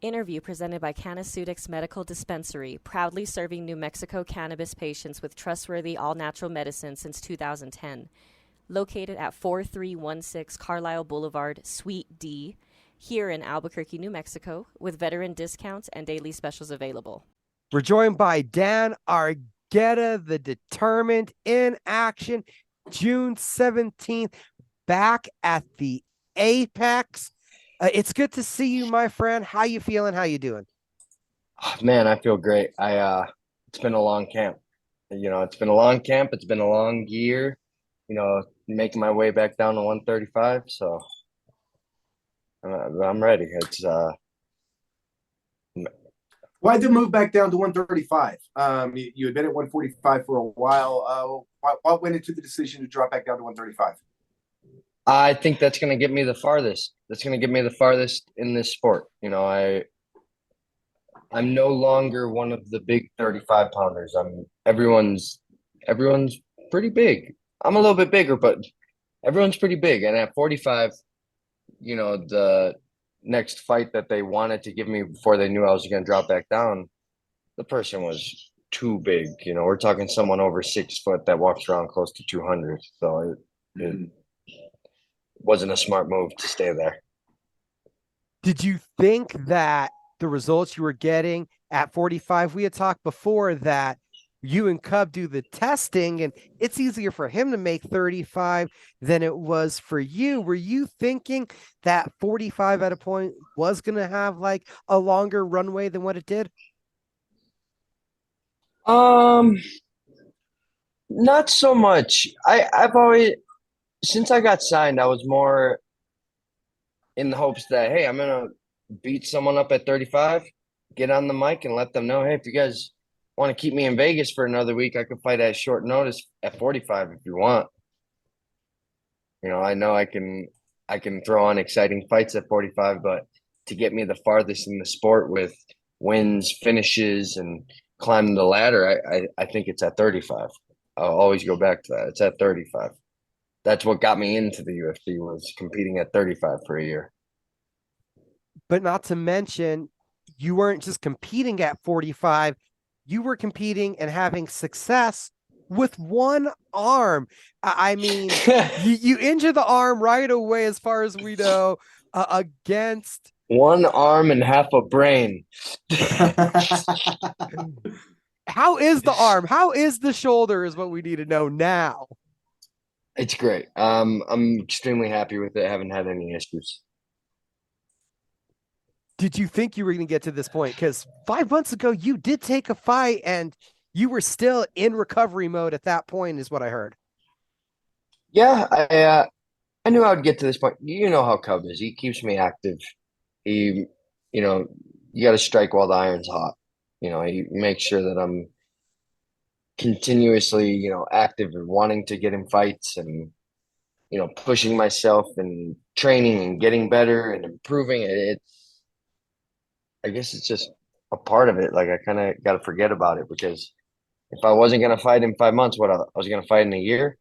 Interview presented by Canaceutics Medical Dispensary, proudly serving New Mexico cannabis patients with trustworthy all-natural medicine since 2010. Located at 4316 Carlisle Boulevard, Suite D, here in Albuquerque, New Mexico, with veteran discounts and daily specials available. We're joined by Dan Argueta, the Determined, in action June 17th, back at the Apex. It's good to see you, my friend. How you feeling? How you doing? Oh, man, I feel great. It's been a long camp. It's been a long camp. It's been a long year. Making my way back down to 135. So I'm ready. Why'd you move back down to 135? You had been at 145 for a while. What went into the decision to drop back down to 135? I think that's going to get me the farthest. That's going to get me the farthest in this sport. I'm no longer one of the big 35 pounders. Everyone's pretty big. I'm a little bit bigger, but everyone's pretty big. And at 45, the next fight that they wanted to give me before they knew I was going to drop back down, the person was too big. We're talking someone over 6 foot that walks around close to 200. So it wasn't a smart move to stay there. Did you think that the results you were getting at 45, we had talked before that you and Cub do the testing and it's easier for him to make 35 than it was for you. Were you thinking that 45 at a point was going to have like a longer runway than what it did? Not so much. I've always, since I got signed, I was more in the hopes that, hey, I'm gonna beat someone up at 35, get on the mic and let them know, hey, if you guys want to keep me in Vegas for another week, I could fight at short notice at 45 if you want. I know I can throw on exciting fights at 45, but to get me the farthest in the sport with wins, finishes, and climbing the ladder, I think it's at 35. I'll always go back to that. It's at 35. That's what got me into the UFC, was competing at 35 for a year. But not to mention, you weren't just competing at 45. You were competing and having success with one arm. I mean, you injured the arm right away, as far as we know, against one arm and half a brain. How is the arm? How is the shoulder is what we need to know now. It's great. I'm extremely happy with it. I haven't had any issues. Did you think you were going to get to this point? Because 5 months ago, you did take a fight and you were still in recovery mode at that point, is what I heard. Yeah, I knew I would get to this point. You know how Cub is. He keeps me active. You got to strike while the iron's hot. He makes sure that I'm continuously, active and wanting to get in fights and, pushing myself and training and getting better and improving. I guess it's just a part of it. Like, I kind of got to forget about it, because if I wasn't going to fight in 5 months, I was going to fight in a year,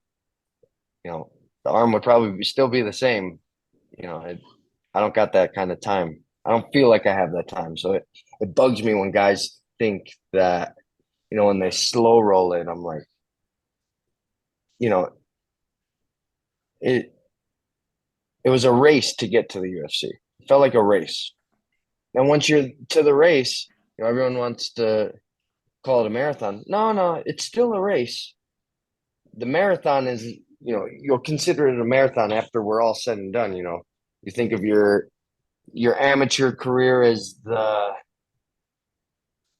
the arm would probably still be the same. I don't got that kind of time. I don't feel like I have that time. So it bugs me when guys think that, when they slow roll it, I'm like, it was a race to get to the UFC. It felt like a race. And once you're to the race, everyone wants to call it a marathon. No, it's still a race. The marathon is, you'll consider it a marathon after we're all said and done. You think of your amateur career as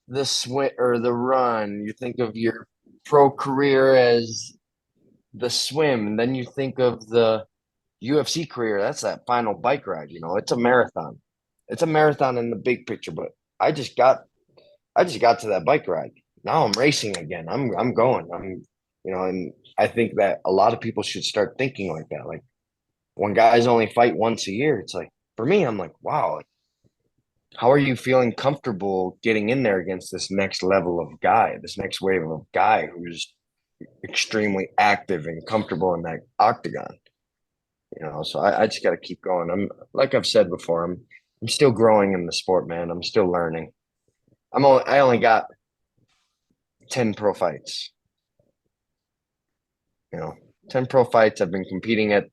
the swim or the run. You think of your pro career as the swim, and then you think of the UFC career. That's that final bike ride. It's a marathon. It's a marathon in the big picture. But I just got to that bike ride. Now I'm racing again. I'm going. And I think that a lot of people should start thinking like that. Like, when guys only fight once a year, it's like, for me, I'm like, wow, how are you feeling comfortable getting in there against this next level of guy, this next wave of guy who's extremely active and comfortable in that octagon? So I just got to keep going. Like I've said before, I'm still growing in the sport, man. I'm still learning. I only got 10 pro fights. 10 pro fights. I've been competing at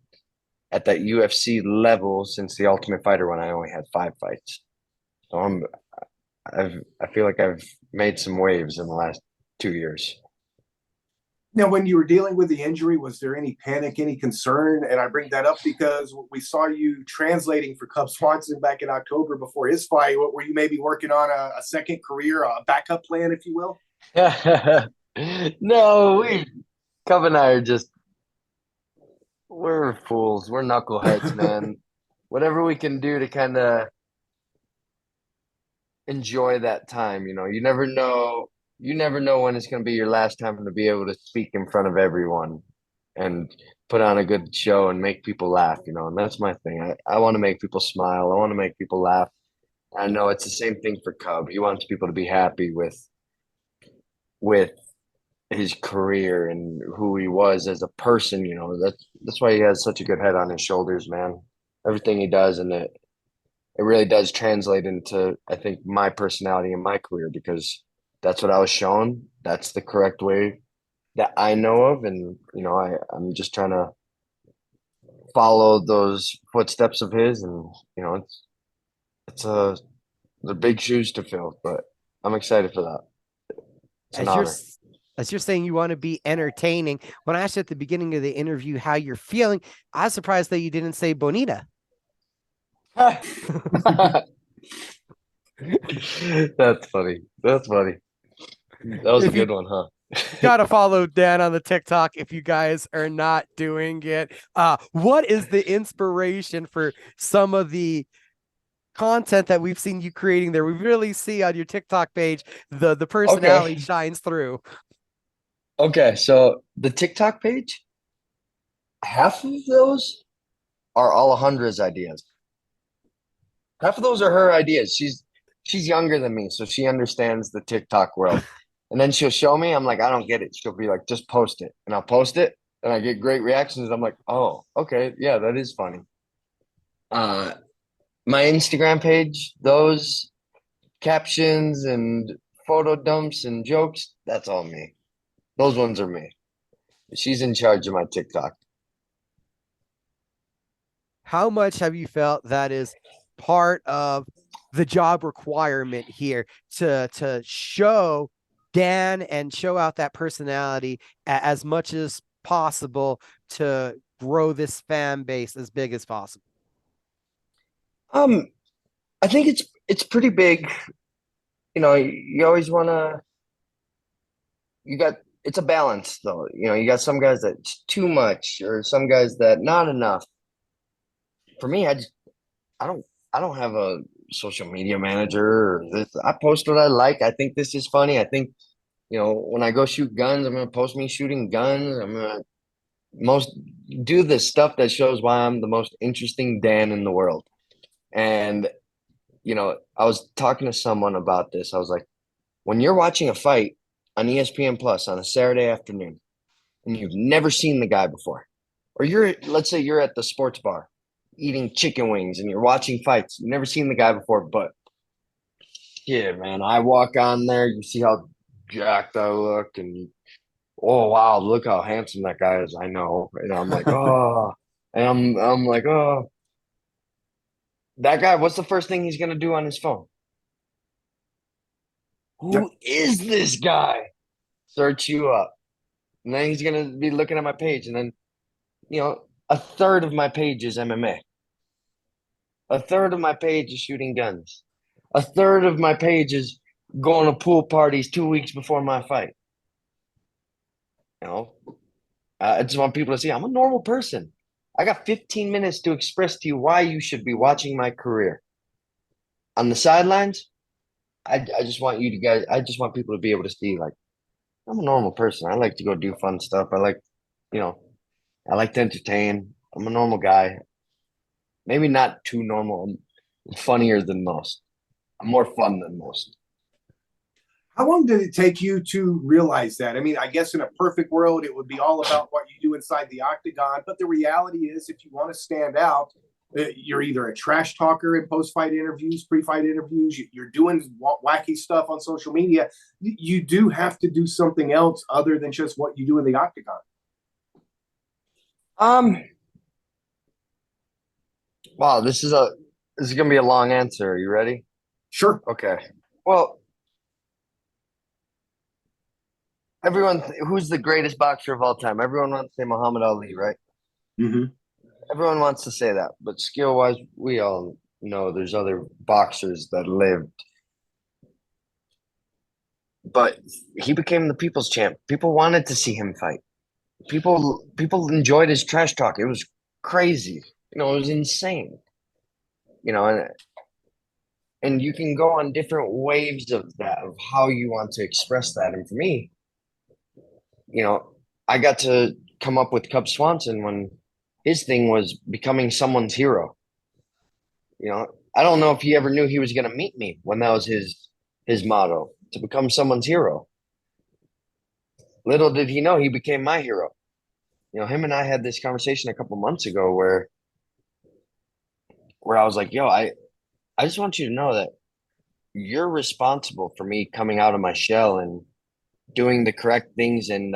that UFC level since the Ultimate Fighter when I only had 5 fights. So I feel like I've made some waves in the last 2 years. Now, when you were dealing with the injury, was there any panic, any concern? And I bring that up because we saw you translating for Cub Swanson back in October before his fight. Were you maybe working on a second career, a backup plan, if you will? No, Cub and I are we're fools. We're knuckleheads, man. Whatever we can do to kind of enjoy that time, you never know. You never know when it's going to be your last time to be able to speak in front of everyone and put on a good show and make people laugh, and that's my thing. I want to make people smile. I want to make people laugh. I know it's the same thing for Cub. He wants people to be happy with his career and who he was as a person. That's why he has such a good head on his shoulders, man. Everything he does, and it really does translate into, I think, my personality and my career, because that's what I was shown. That's the correct way that I know of, and I'm just trying to follow those footsteps of his, and it's the big shoes to fill, but I'm excited for that. It's an As you're honor. as you're saying you want to be entertaining, when I asked you at the beginning of the interview how you're feeling, I was surprised that you didn't say bonita. That's funny. That's funny. That was a If you good one, huh? gotta follow Dan on the TikTok if you guys are not doing it. What is the inspiration for some of the content that we've seen you creating there? We really see on your TikTok page the personality shines through. Okay, so the TikTok page, half of those are Alejandra's ideas. Half of those are her ideas. She's younger than me, so she understands the TikTok world. And then she'll show me, I'm like, I don't get it. She'll be like, just post it. And I'll post it, and I get great reactions. I'm like, oh, okay, yeah, that is funny. My Instagram page, those captions and photo dumps and jokes, that's all me. Those ones are me. She's in charge of my TikTok. How much have you felt that is part of the job requirement here to show Dan and show out that personality as much as possible to grow this fan base as big as possible? I think it's pretty big. You always wanna it's a balance though. You got some guys that's too much or some guys that not enough. For me, I don't have a social media manager or this. I post what I like. I think this is funny. I think, when I go shoot guns, I'm gonna post me shooting guns. I'm gonna most do the stuff that shows why I'm the most interesting Dan in the world. And I was talking to someone about this. I was like, when you're watching a fight on ESPN Plus on a Saturday afternoon and you've never seen the guy before, or let's say you're at the sports bar eating chicken wings and you're watching fights, you've never seen the guy before, but yeah, man, I walk on there, you see how jacked I look, and oh wow, look how handsome that guy is. I know. And I'm like, oh, and I'm like, oh, that guy, what's the first thing he's gonna do on his phone? Who is this guy? Search you up. And then he's gonna be looking at my page, and then a third of my page is MMA. A third of my page is shooting guns. A third of my page is going to pool parties 2 weeks before my fight. I just want people to see I'm a normal person. I got 15 minutes to express to you why you should be watching my career. On the sidelines, I just want I just want people to be able to see, like, I'm a normal person. I like to go do fun stuff. I like to entertain. I'm a normal guy. Maybe not too normal. I'm funnier than most. I'm more fun than most. How long did it take you to realize that? I mean, I guess in a perfect world, it would be all about what you do inside the octagon. But the reality is, if you want to stand out, You're either a trash talker in post-fight interviews, pre-fight interviews. You're doing wacky stuff on social media. You do have to do something else other than just what you do in the octagon. Wow, this is gonna be a long answer. Are you ready? Sure. Okay. Well, who's the greatest boxer of all time? Everyone wants to say Muhammad Ali, right? Mm-hmm. Everyone wants to say that, but skill-wise, we all know there's other boxers that lived. But he became the people's champ. People wanted to see him fight. People enjoyed his trash talk. It was crazy. It was insane. And you can go on different waves of that, of how you want to express that. And for me, I got to come up with Cub Swanson when his thing was becoming someone's hero. I don't know if he ever knew he was going to meet me when that was his motto, to become someone's hero. Little did he know he became my hero. Him and I had this conversation a couple months ago where I was like, yo, I just want you to know that you're responsible for me coming out of my shell and doing the correct things and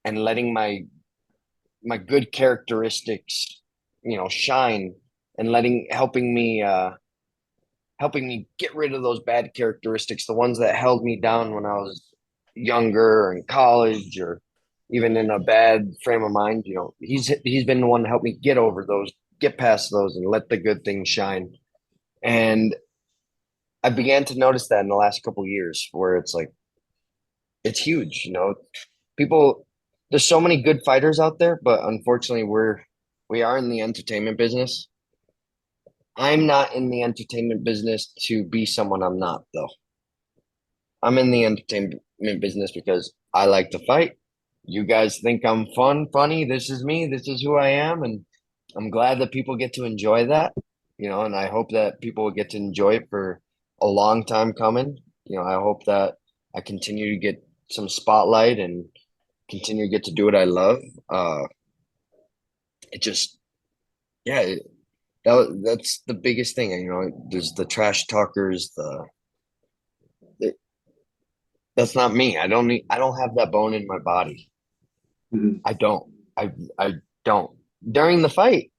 letting my good characteristics, shine, and helping me get rid of those bad characteristics, the ones that held me down when I was younger or in college or even in a bad frame of mind. He's been the one to help me get over those, get past those, and let the good things shine. And I began to notice that in the last couple of years, where it's like, it's huge. There's so many good fighters out there, but unfortunately we are in the entertainment business. I'm not in the entertainment business to be someone I'm not, though. I'm in the entertainment business because I like to fight. You guys think I'm funny. This is me. This is who I am. And I'm glad that people get to enjoy that, and I hope that people will get to enjoy it for a long time coming. I hope that I continue to get some spotlight and continue to get to do what I love. It just, yeah, that's the biggest thing. There's the trash talkers, that's not me. I don't have that bone in my body. Mm-hmm. I don't. I don't. During the fight,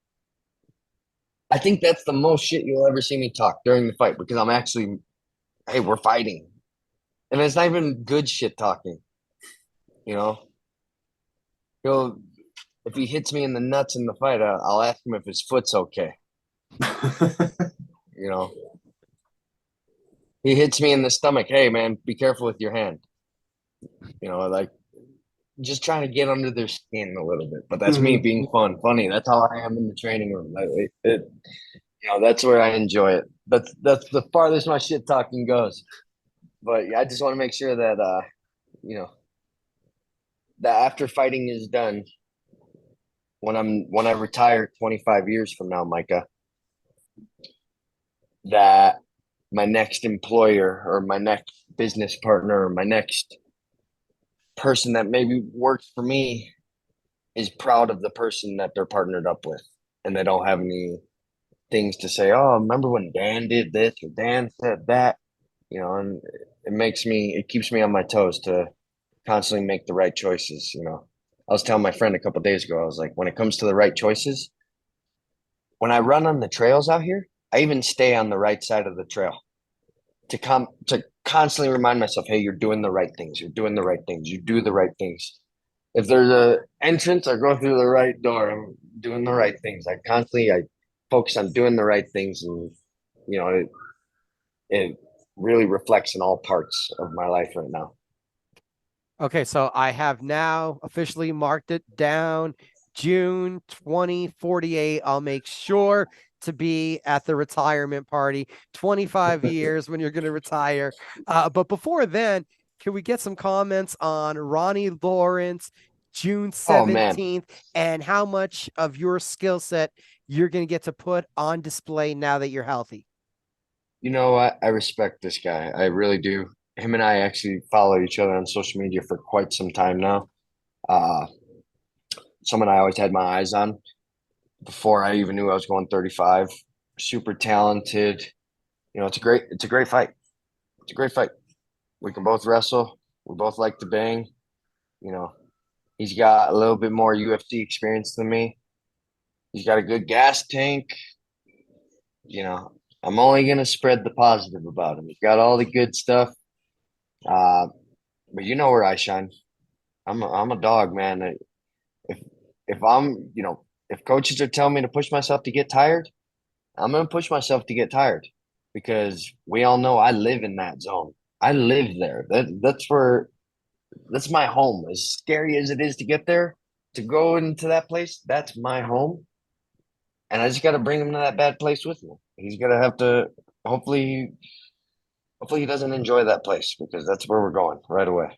I think that's the most shit you'll ever see me talk during the fight, because I'm actually, hey, we're fighting. And it's not even good shit talking. If he hits me in the nuts in the fight, I'll ask him if his foot's okay. He hits me in the stomach. Hey, man, be careful with your hand. Like, just trying to get under their skin a little bit. But that's me being funny. That's how I am in the training room. That's where I enjoy it. That's the farthest my shit talking goes. But I just want to make sure that that after fighting is done, when I retire 25 years from now, Micah, that my next employer or my next business partner or my next person that maybe works for me is proud of the person that they're partnered up with, and they don't have any things to say, oh, remember when Dan did this or Dan said that, and it keeps me on my toes to constantly make the right choices. I was telling my friend a couple of days ago, I was like, when it comes to the right choices, when I run on the trails out here, I even stay on the right side of the trail to constantly remind myself, hey, you're doing the right things. You're doing the right things. You do the right things. If there's a entrance, I go through the right door. I'm doing the right things. I focus on doing the right things, and it really reflects in all parts of my life right now. Okay, so I have now officially marked it down. June 2048. I'll make sure to be at the retirement party. 25 years when you're going to retire. But before then, can we get some comments on Ronnie Lawrence, June 17th, and how much of your skill set you're going to get to put on display now that you're healthy? You know what? I respect this guy. I really do. Him and I actually follow each other on social media for quite some time now. Someone I always had my eyes on. before I even knew I was going 35. Super talented. It's a great fight. It's a great fight. We can both wrestle. We both like to bang. You know, he's got a little bit more UFC experience than me. He's got a good gas tank. I'm only gonna spread the positive about him. He's got all the good stuff. But you know where I shine. I'm a dog, man. If if I'm, if coaches are telling me to push myself to get tired, I'm gonna push myself to get tired because we all know I live in that zone. I live there. That's my home. As scary as it is to get there, to go into that place, that's my home. And I just got to bring him to that bad place with me. He's gonna have to. Hopefully, hopefully he doesn't enjoy that place because that's where we're going right away.